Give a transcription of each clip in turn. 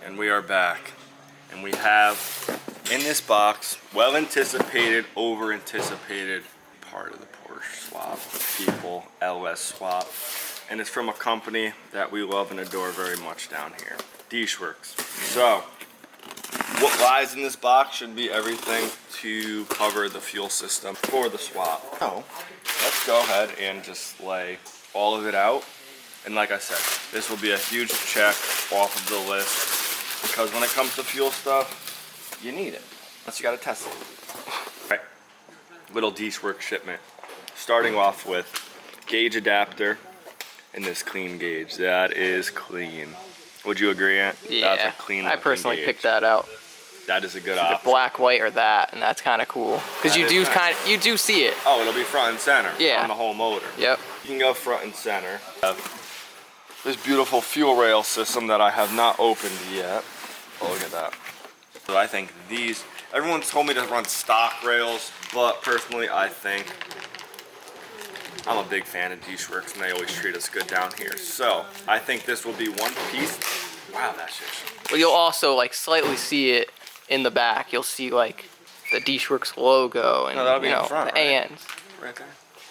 And we are back. And we have in this box, well anticipated, over anticipated part of the Porsche swap, people, LS swap. And it's from a company that we love and adore very much down here, Djnoway. So, what lies in this box should be everything to cover the fuel system for the swap. So, let's go ahead and just lay all of it out. And like I said, this will be a huge check off of the list because when it comes to fuel stuff, you need it. Unless you gotta test it. All right, little Djnoway shipment. Starting off with gauge adapter and this clean gauge. That is clean. Would you agree, Ant? Yeah, that's a clean I personally gauge. picked that out. That is a good Either option. black, white, or that, and that's kind of cool. Because you do you do see it. Oh, it'll be front and center. Yeah. On the whole motor. Yep. You can go front and center. This beautiful fuel rail system that I have not opened yet. Oh, look at that. So I think these, everyone's told me to run stock rails, but personally I think I'm a big fan of Djnoway and they always treat us good down here. So I think this will be one piece. Wow, that's just. Well, you'll also like slightly see it in the back. You'll see like the Djnoway logo and that'll be in front, the right? ANs. Right there.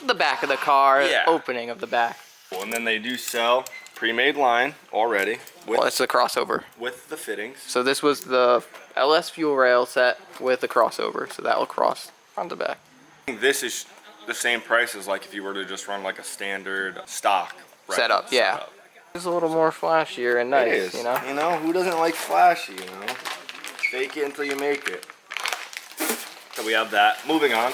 The back of the car, Yeah. opening of the back. And then they do sell pre-made line already with, Well, it's a crossover. with the fittings. So this was the LS fuel rail set with the crossover, so that will cross front to back. This is the same price as like if you were to just run like a standard stock Setup, yeah. It's a little more flashier and nice, It is. you know? You know, who doesn't like flashy, you know? Fake it until you make it. So we have that. Moving on.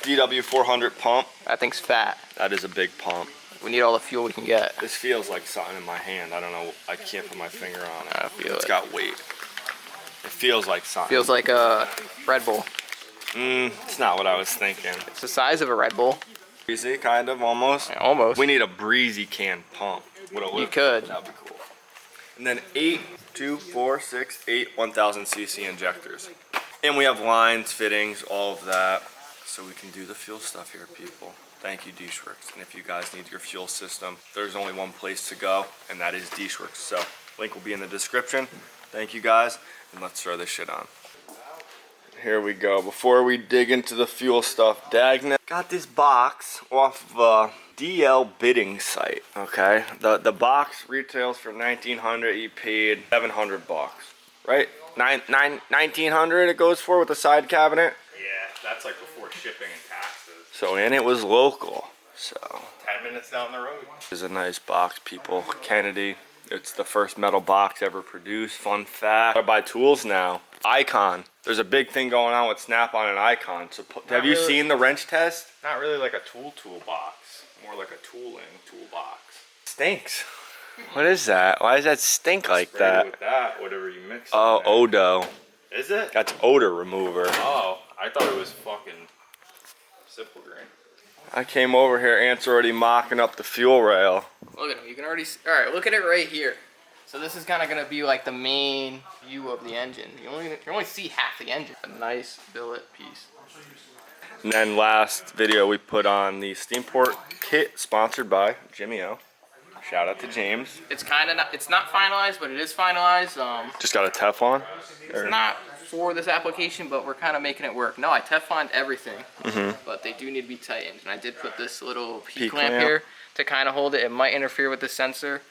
DW400 pump. That thing's fat. That is a big pump. We need all the fuel we can get. This feels like something in my hand. I don't know. I can't put my finger on it. I feel It's it. got weight. It feels like something. Feels like a Red Bull. It's not what I was thinking. It's the size of a Red Bull. Breezy, kind of, almost. Yeah, almost. We need a breezy can pump. You could. That'd be cool. And then 8, 2, 4, 6, 8 1000 cc injectors. And we have lines, fittings, all of that. So we can do the fuel stuff here, people. Thank you, Djnoway. And if you guys need your fuel system, there's only one place to go, and that is Djnoway. So link will be in the description. Thank you guys, and let's throw this shit on. Here we go. Before we dig into the fuel stuff, Dagna got this box off of a DL bidding site. Okay, the box retails for $1,900. You paid $700, right? 1900 it goes for with the side cabinet. Yeah, that's like before shipping and taxes. So, and it was local. So 10 minutes down the road. this is a nice box, people. Kennedy. It's the first metal box ever produced. Fun fact. I buy tools now. Icon. There's a big thing going on with Snap-on and Icon. So have you seen the wrench test? Not really like a tool box. More like a tooling toolbox. Stinks. What is that? Why does that stink like Spray that? with that, whatever you mix. Oh, in there. Odo. Is it? That's odor remover. Oh, I thought it was fucking simple grain. I came over here, Ant's already mocking up the fuel rail. Look at him. You can already see. All right, look at it right here. So this is kind of going to be like the main view of the engine. You only see half the engine. A nice billet piece. And then last video we put on the steam port kit sponsored by Djnoway. Shout out to James. It's kind of it's not finalized, but it is finalized. Just got a Teflon? It's not for this application, but we're kind of making it work. No, I Tefloned everything, but they do need to be tightened. And I did put this little P-clamp here to kind of hold it. It might interfere with the sensor,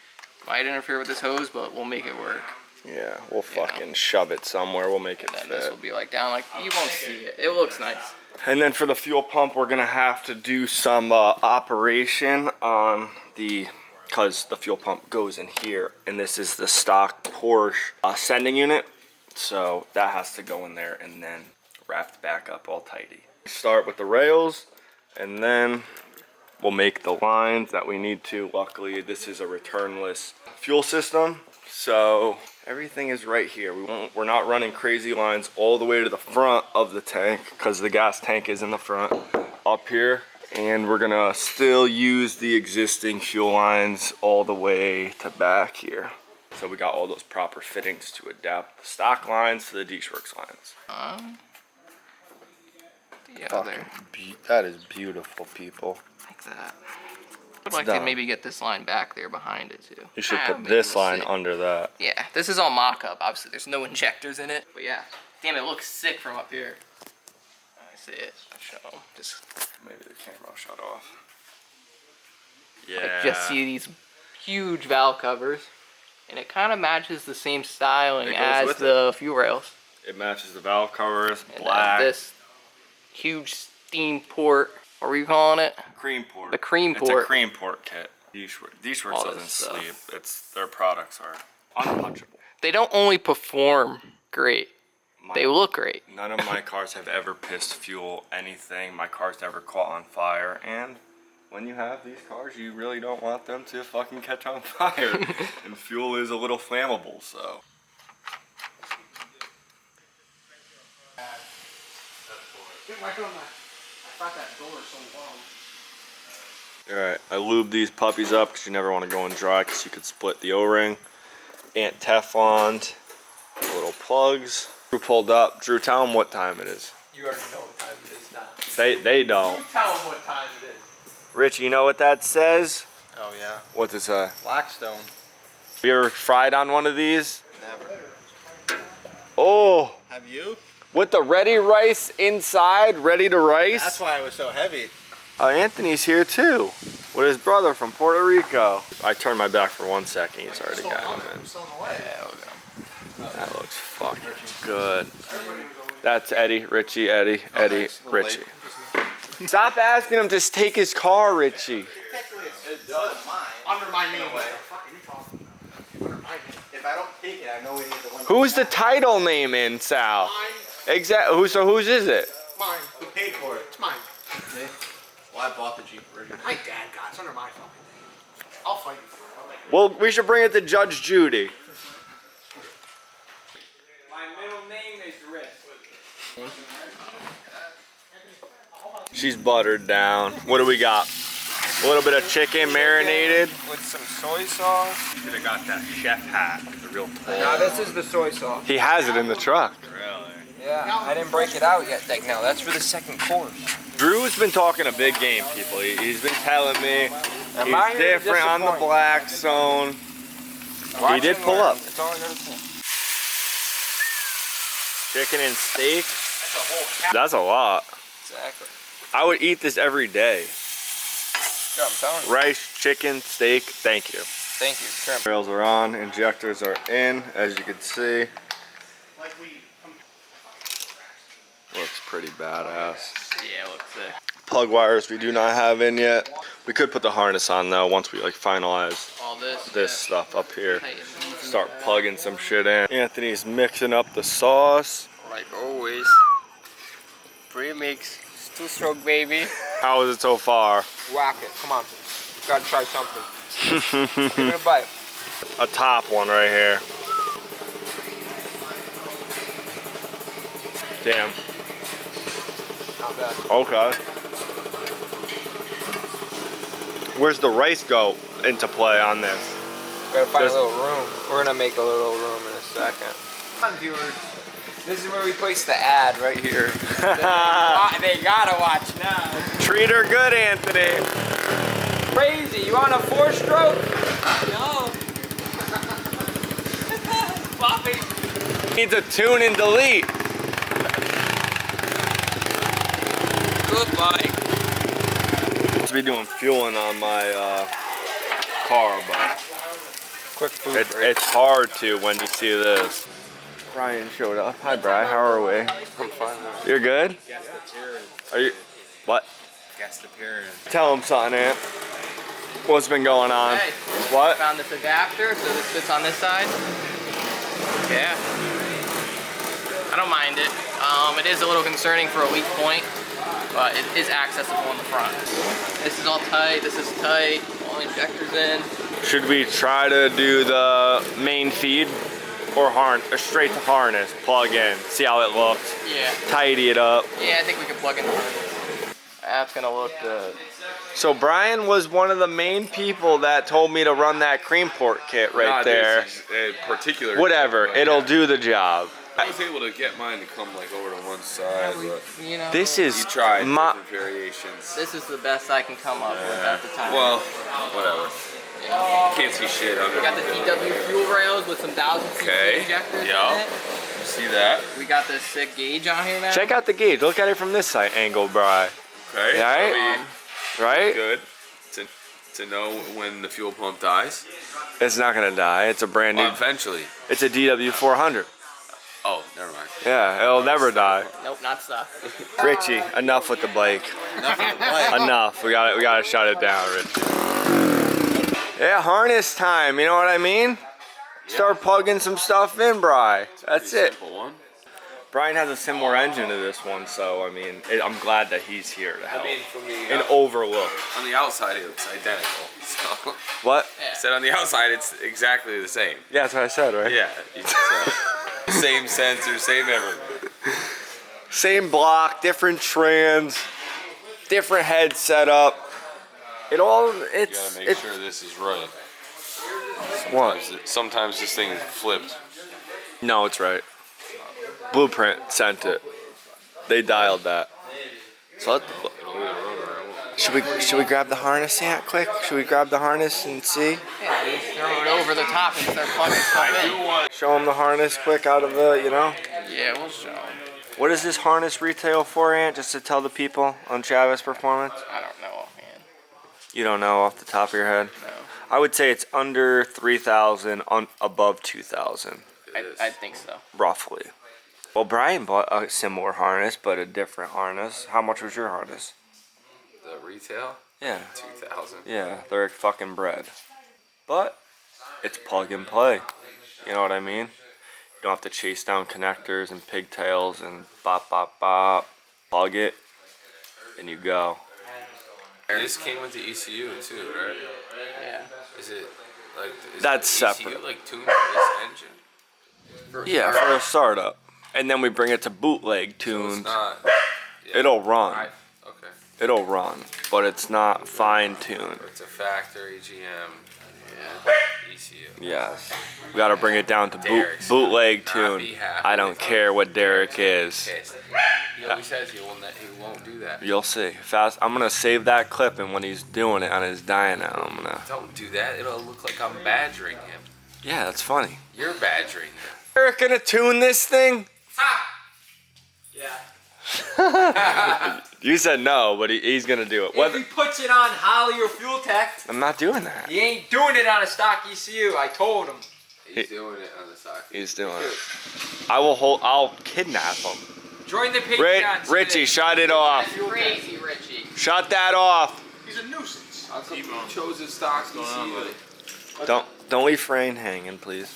might interfere with this hose, but we'll make it work. Yeah, we'll fucking shove it somewhere. We'll make it And then this will fit. be like down, like you won't see it. It looks nice. And then for the fuel pump, we're gonna have to do some operation on the, because the fuel pump goes in here, and this is the stock Porsche sending unit. So that has to go in there and then wrapped back up all tidy. Start with the rails, and then we'll make the lines that we need to. Luckily, this is a returnless fuel system, so everything is right here. We're not running crazy lines all the way to the front of the tank because the gas tank is in the front up here. And we're gonna still use the existing fuel lines all the way to back here. So we got all those proper fittings to adapt the stock lines to the Djnoway lines. Yeah, there. That is beautiful, people. Like that. I'd like to maybe get this line back there behind it too. You should put this line under that. Yeah, this is all mock-up. Obviously, there's no injectors in it. But yeah, damn, it looks sick from up here. I see it. I'll show 'em. Just maybe the camera will shut off. like, Yeah. just see these huge valve covers, and it kind of matches the same styling as the fuel rails. It matches the valve covers, And black. this huge steam port. What were you calling it? Cream port. The cream port. It's a cream port kit. Djnoway All doesn't this stuff. sleep. Their products are untouchable. They don't only perform great, they look great. None of my cars have ever pissed fuel anything. My car's never caught on fire. And when you have these cars, you really don't want them to fucking catch on fire. And fuel is a little flammable, so. Alright, I lube these puppies up because you never want to go in dry because you could split the O-ring. Ant Teflon, little plugs. Drew pulled up. Drew, tell them what time it is. You already know what time it is now. They don't. You tell them what time it is. Rich, you know what that says? Oh yeah. What's it say? Blackstone. Have you ever fried on one of these? Never. Oh, Have you? with the ready rice inside, ready to rice. That's why it was so heavy. Anthony's here too, with his brother from Puerto Rico. I turned my back for 1 second. He's already got him in. That looks fucking good. That's Eddie, Richie, Eddie, Richie. Stop asking him to take his car, Richie. Under my name. If I don't take it, I know it is the one. Who's the title name in, Sal? Exactly. So whose is it? Mine. Who paid for it? It's mine. Well, I bought the Jeep originally. My dad got it. It's under my fucking name. I'll fight you for it. Well, we should bring it to Judge Judy. My middle name is Rick. She's buttered down. What do we got? A little bit of chicken marinated. With some soy sauce. Should have got that chef hat. The real tall. No, this is the soy sauce. He has it in the truck. Really? Yeah, I didn't break it out yet. Like, no, that's for the second course. Drew's been talking a big game, people. He's been telling me Am I he's here to different on the disappoint? black zone. Watch He did and pull learn. up. That's all I gotta say. Chicken and steak. That's a whole cap. That's a lot. Exactly. I would eat this every day. Yeah, I'm telling you. Rice, chicken, steak. Thank you. Thank you. Sure. Rails are on. Injectors are in, as you can see. Looks pretty badass. Yeah, it looks sick. Plug wires we do not have in yet. We could put the harness on though once we like finalize All this. this stuff up here. Tighten these Start plugging some shit in. Anthony's mixing up the sauce. Like always. Pre-mix. Two-stroke, baby. How is it so far? Whack it. Come on. Gotta try something. Give it a bite. A top one right here. Damn. Not bad. Okay. Where's the rice go into play on this? Gotta find Does- a little room. We're gonna make a little room in a second. Come on, viewers. This is where we place the ad right here. They gotta watch now. Treat her good, Anthony. Crazy. You want a 4-stroke? No. Bobby. Needs a tune and delete. Goodbye. Supposed to be doing fueling on my car, but Quick food break. it's hard to when you see this. Brian showed up. Hi, Brian. How are we? I'm fine. You're good? Are you? What? Guest appearance. Tell him something, Ant. What's been going on? Hey. What? Found this adapter, so this fits on this side. Yeah. I don't mind it. It is a little concerning for a weak point, but it is accessible in the front. This is all tight, this is tight, all injectors in. Should we try to do the main feed or straight to harness, plug in, see how it looks, Yeah. tidy it up? Yeah, I think we can plug in the harness. That's gonna look good. So Brian was one of the main people that told me to run that cream port kit right there. Particular. Whatever, it'll do the job. I was able to get mine to come like over to one side, but You know, This you is tried my. different variations. this is the best I can come up with at the time. Well, whatever. Can't see shit under We got the DW fuel rails with some 1000 cc Okay. injectors Yeah. in it. See that? We got this sick gauge on here now. Check out the gauge. Look at it from this side angle, Bri. Okay. Right? Right? Good. To know when the fuel pump dies. It's not gonna die. It's a brand new. Well, eventually. It's a DW400. Oh, never mind. Yeah, it'll never die. Nope, not stuff. Richie, enough with the bike. Enough. We gotta shut it down, Richie. Yeah, harness time. You know what I mean? Start plugging some stuff in, Bri. That's it. Simple one. Brian has a similar engine to this one, so I mean, I'm glad that he's here to help. I mean, from the And overlook. on the outside, it looks identical. So, What? I said on the outside, it's exactly the same. Yeah, that's what I said, right? Yeah. It's, same sensor, same everything. Same block, different trans, different head setup. It all, You it's, gotta make it's sure this is right. what? Sometimes this thing is flipped. No, it's right. Blueprint sent it. They dialed that. So should we grab the harness yet, quick? Should we grab the harness and see? Yeah, just throw it over the top and start plugging stuff in. Show them the harness quick out of the, you know? Yeah, we'll show 'em. What does this harness retail for, Ant? Just to tell the people on Chavez Performance? I don't know offhand. You don't know off the top of your head? No. I would say it's under 3,000, above 2,000, I think so. roughly. Well, Brian bought a similar harness, but a different harness. How much was your harness? The retail, Yeah. 2,000. Yeah, they're fucking bread. But it's plug and play. You know what I mean? You don't have to chase down connectors and pigtails and bop, bop, bop. Plug it, and you go. This came with the ECU too, right? Yeah. Is it like? Is That's the ECU separate. like tuned for this engine? Yeah, for a startup. And then we bring it to bootleg So it's tuned. not. Yeah. It'll run. Right. Okay. It'll run, but it's not fine tuned. It's a factory GM. ECU. Yes. We gotta bring it down to Derek's bootleg gonna not tune. be happy I don't with care what Derek is. Pissed. He always says he won't do that. You'll see. Fast. I'm gonna save that clip, and when he's doing it on his dyno, I'm gonna. Don't do that. It'll look like I'm badgering him. Yeah, that's funny. You're badgering him. Derek gonna tune this thing? Yeah. You said no, but he's gonna do it. If Whether he puts it on Holly or Fuel Tech, I'm not doing that. he ain't doing it on a stock ECU. I told him. He's doing it on the socket. He's doing it. I'll kidnap him. Join the Patreon. Richie, shut it off. Crazy, Richie. Shut that off. He's a nuisance. He chose his stocks going on with it. Don't leave Fran hanging, please.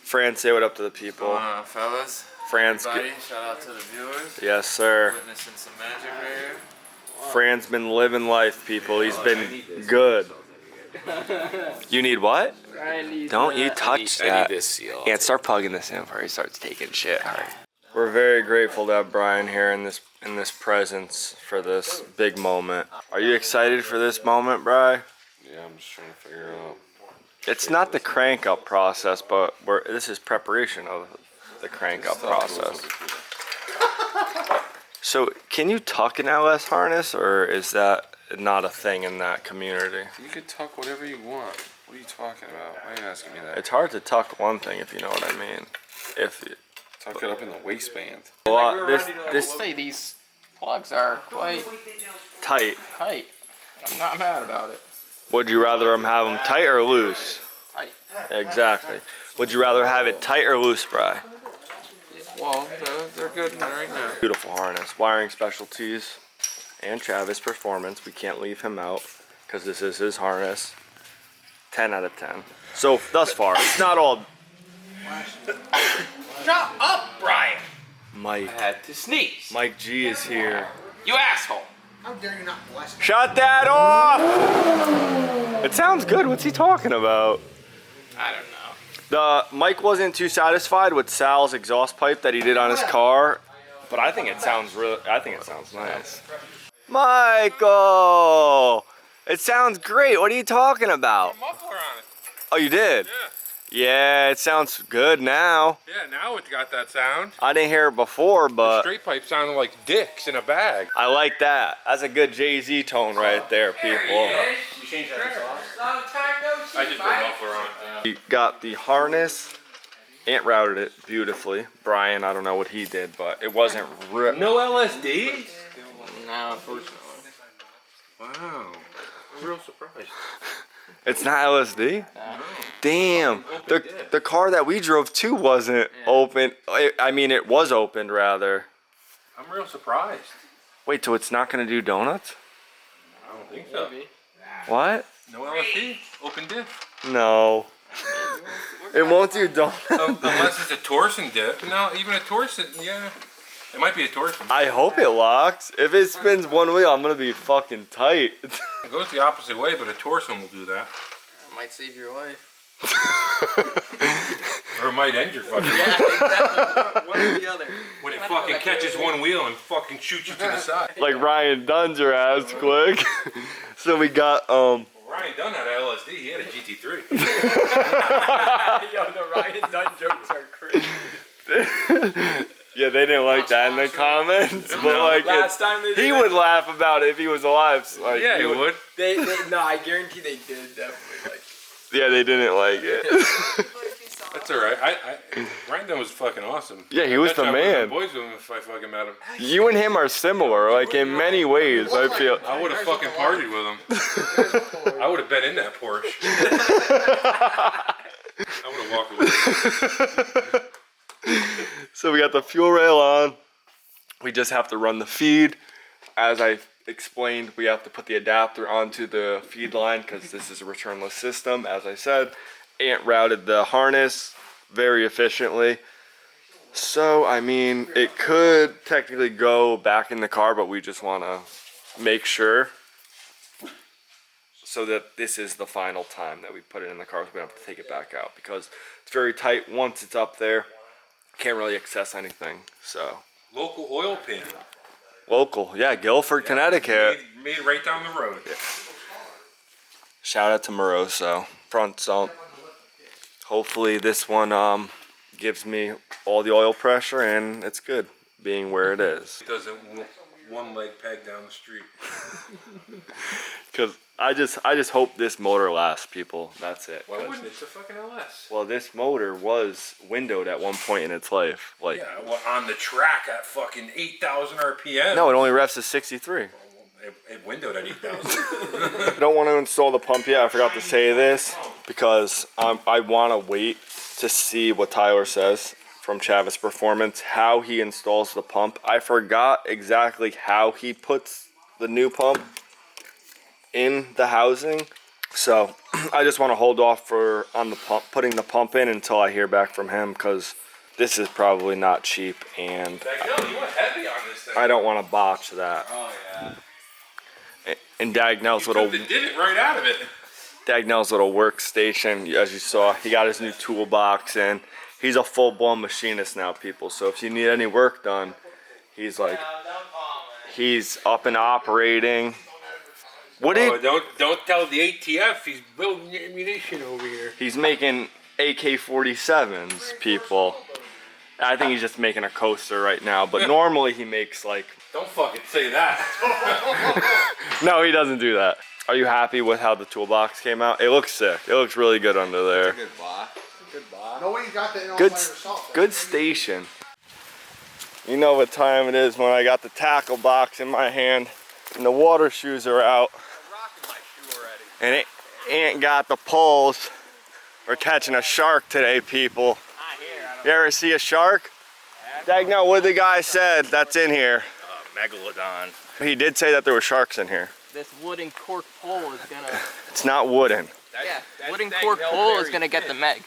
Fran, say what up to the people. Fellas, Fran's everybody, shout out to the viewers. Yes, sir. Witnessing some magic right here. Fran's been living life, people. He's been good. You need what? Don't you touch I need that. this seal. Can't start plugging this in before he starts taking shit. All right. We're very grateful to have Brian here in this presence for this big moment. Are you excited for this moment, Bri? Yeah, I'm just trying to figure out. It's not the crank up process, but this is preparation of the crank up process. So, can you tuck an LS harness, or is that not a thing in that community? You could tuck whatever you want. What are you talking about? Why are you asking me that? It's hard to tuck one thing, if you know what I mean. Tuck it up in the waistband. Well, this Say these plugs are quite tight. tight. I'm not mad about it. Would you rather have them tight or loose? Tight. Exactly. Would you rather have it tight or loose, Bri? Well, they're good right now. Beautiful harness. Wiring Specialties and Travis Performance. We can't leave him out because this is his harness. 10 out of 10. So, thus far, it's not all Shut up, Brian. Mike. I had to sneeze. Mike G is here. You asshole. How dare you not bless me? Shut that off! It sounds good. What's he talking about? I don't know. Mike wasn't too satisfied with Sal's exhaust pipe that he did on his car, but I think it sounds nice. Michael! It sounds great. What are you talking about? Muffler on it. Oh, you did? Yeah. Yeah, it sounds good now. Yeah, now it's got that sound. I didn't hear it before, but Straight pipe sounded like dicks in a bag. I like that. That's a good Jay-Z tone right there, people. You changed that sauce? I just put muffler on. We got the harness. Ant routed it beautifully. Brian, I don't know what he did, but it wasn't No LSD? No, unfortunately. Wow. I'm real surprised. It's not LSD? Damn. The car that we drove to wasn't open. I mean, it was opened, rather. I'm real surprised. Wait, so it's not going to do donuts? I don't think so. What? No LSD? Open diff? No. It won't do donuts. Unless it's a torsion dip. No, even a torsion, yeah. It might be a torsion. I hope it locks. If it spins one wheel, I'm going to be fucking tight. It goes the opposite way, but a torsion will do that. It might save your life. Or it might end your fucking life. Yeah, exactly. One or the other. When it fucking catches one wheel and fucking shoots you to the side. Like Ryan Dunn's your ass quick. So we got, Ryan Dunn had LSD, he had a GT3. Yo, the Ryan Dunn jokes are crazy. yeah, they didn't like that in the comments, but like Last time they did he it, would laugh about it if he was alive. Like, Yeah, he would. they no, I guarantee they did definitely. Like, Yeah, they didn't like it. That's alright. Ryan Dunn was fucking awesome. Yeah, he was I bet the you I would've man. been boys with him if I fucking met him. You and him are similar, like in many ways. I feel. I would have fucking partied with him. I would have been in that Porsche. I would have walked away. So we got the fuel rail on. We just have to run the feed. As I explained, we have to put the adapter onto the feed line because this is a returnless system. As I said, Ant routed the harness very efficiently. So, I mean, it could technically go back in the car, but we just want to make sure so that this is the final time that we put it in the car, so we don't have to take it back out because it's very tight. Once it's up there, can't really access anything. So Local oil pan. local, yeah, Guilford, Connecticut. Made right down the road. Shout out to Moroso front sump. Hopefully this one gives me all the oil pressure and it's good being where it is. It doesn't one leg peg down the street. Because I just hope this motor lasts, people. That's it. Why wouldn't it? It's a fucking LS. Well, this motor was windowed at one point in its life. Like, Yeah, well, on the track at fucking 8,000 RPM. no, it only revs to 63. It windowed at 8,000. I don't want to install the pump yet. I forgot to say this because I want to wait to see what Tyler says from Chavis Performance, how he installs the pump. I forgot exactly how he puts the new pump in the housing, so I just want to hold off on the pump, putting the pump in until I hear back from him because this is probably not cheap and You went heavy on this thing. I don't want to botch that. Oh, yeah. And Dagnell's You little did it right out of it. Dagnell's little workstation, as you saw, he got his new toolbox and he's a full-blown machinist now, people. So if you need any work done, he's like, he's up and operating. What did Don't tell the ATF he's building ammunition over here. he's making AK-47s, people. I think he's just making a coaster right now, but normally he makes like. Don't fucking say that. No, he doesn't do that. Are you happy with how the toolbox came out? It looks sick. It looks really good under there. good box. Good box. Nobody got that in all Good, by yourself. good station. You know what time it is when I got the tackle box in my hand and the water shoes are out. And it ain't got the poles. We're catching a shark today, people. You ever see a shark? Dagnell, what the guy said that's in here? Megalodon. He did say that there were sharks in here. This wooden cork pole is gonna. It's not wooden. Yeah, wooden cork pole is gonna get the meg.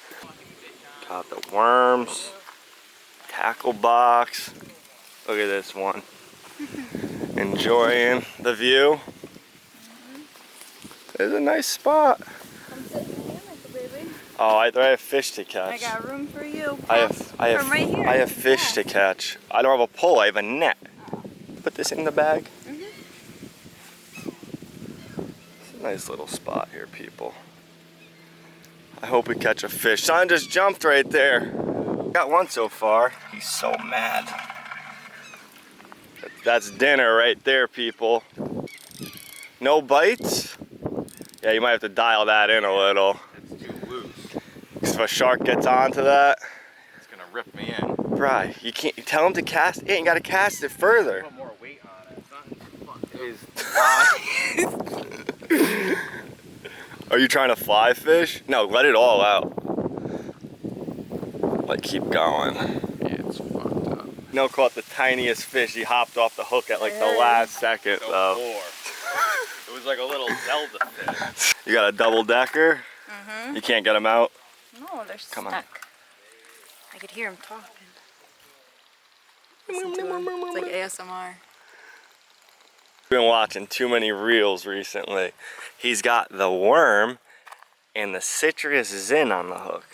Got the worms, tackle box. Look at this one. Enjoying the view. It's a nice spot. I'm sitting in the hammock, baby. Oh, I have fish to catch. I got room for you. I have From right here. I have fish to catch. I don't have a pole. I have a net. Put this in the bag. Nice little spot here, people. I hope we catch a fish. Son just jumped right there. Got one so far. He's so mad. That's dinner right there, people. No bites? Yeah, you might have to dial that in a little. It's too loose. Because if a shark gets onto that, It's gonna rip me in. Bri, you can't tell him to cast it. You gotta cast it further. Put more weight on it. It's not Are you trying to fly fish? No, let it all out. Like, keep going. Yeah, it's fucked up. No, caught the tiniest fish. He hopped off the hook at like the last second, though. It was like a little Zelda fish. You got a double decker? Mm-hmm. You can't get him out? No, they're Come on. stuck. I could hear him talking. Listen to him. It's like ASMR. Been watching too many reels recently. He's got the worm and the citrus zin on the hook.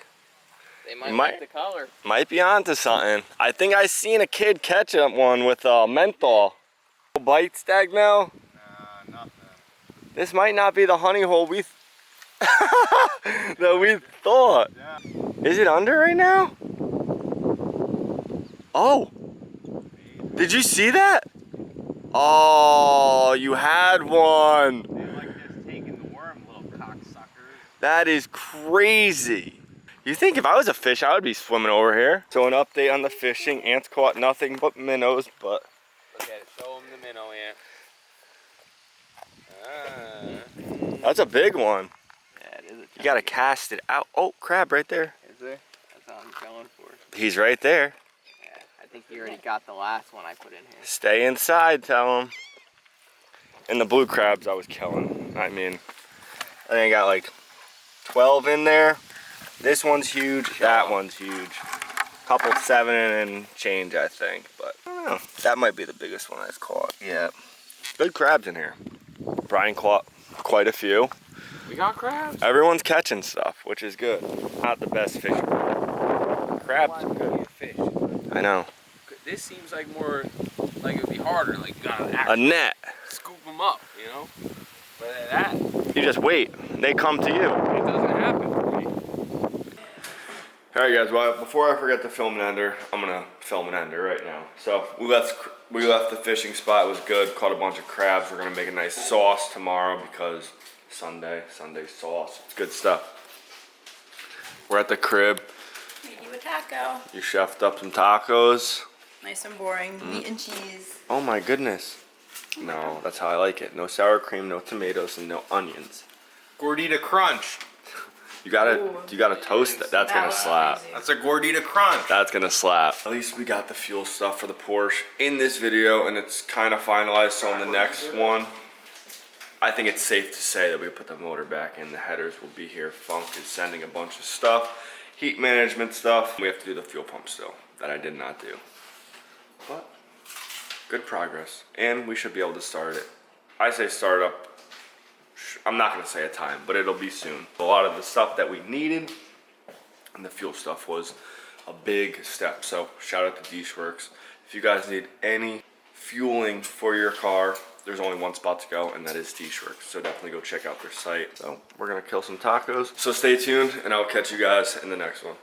They might Might- like the color. Might be onto something. I think I seen a kid catch one with menthol. Bite stag now? Nothing. This might not be the honey hole we that we thought. Yeah. Is it under right now? Oh. Did you see that? Oh, you had one. They like just taking the worm, little cocksuckers. That is crazy. You think if I was a fish, I would be swimming over here. So an update on the fishing. Ants caught nothing but minnows, but Look at it. Show him the minnow ant. that's a big one. Yeah, it is a You gotta cast it out. Oh, crab right there. Is there? That's all I'm going for. He's right there. Yeah, I think he already got the last one I put in here. Stay inside, tell him. And the blue crabs I was killing. I mean, I think I got like 12 in there. This one's huge, that one's huge. Couple 7 and change, I think, but I don't know. That might be the biggest one I've caught. Yeah. Good crabs in here. Brian caught quite a few. We got crabs? Everyone's catching stuff, which is good. Not the best fish. Crabs are good. Fish. I know. This seems like more like it would be harder. Like you gotta A actually net. scoop them up, you know. But that You just wait. They come to you. it doesn't happen. Alright guys, well before I forget to film an ender, I'm gonna film an ender right now. So we left the fishing spot, it was good, caught a bunch of crabs. We're gonna make a nice sauce tomorrow because Sunday sauce, it's good stuff. We're at the crib, Made you a taco. you chefed up some tacos. Nice and boring. Meat and cheese. Oh my goodness. No, that's how I like it. No sour cream, no tomatoes, and no onions. Gordita crunch. You gotta toast it, that's gonna slap. That's a Gordita crunch. That's gonna slap. At least we got the fuel stuff for the Porsche in this video, and it's kind of finalized. So in the next one, I think it's safe to say that we put the motor back in. The headers will be here. Funk is sending a bunch of stuff, heat management stuff. We have to do the fuel pump still, that I did not do. But good progress, and we should be able to start it. I say start up. I'm not gonna say a time, but it'll be soon. A lot of the stuff that we needed and the fuel stuff was a big step. So shout out to Djnoway. If you guys need any fueling for your car, there's only one spot to go, and that is Djnoway. So definitely go check out their site. So we're gonna kill some tacos. So stay tuned, and I'll catch you guys in the next one.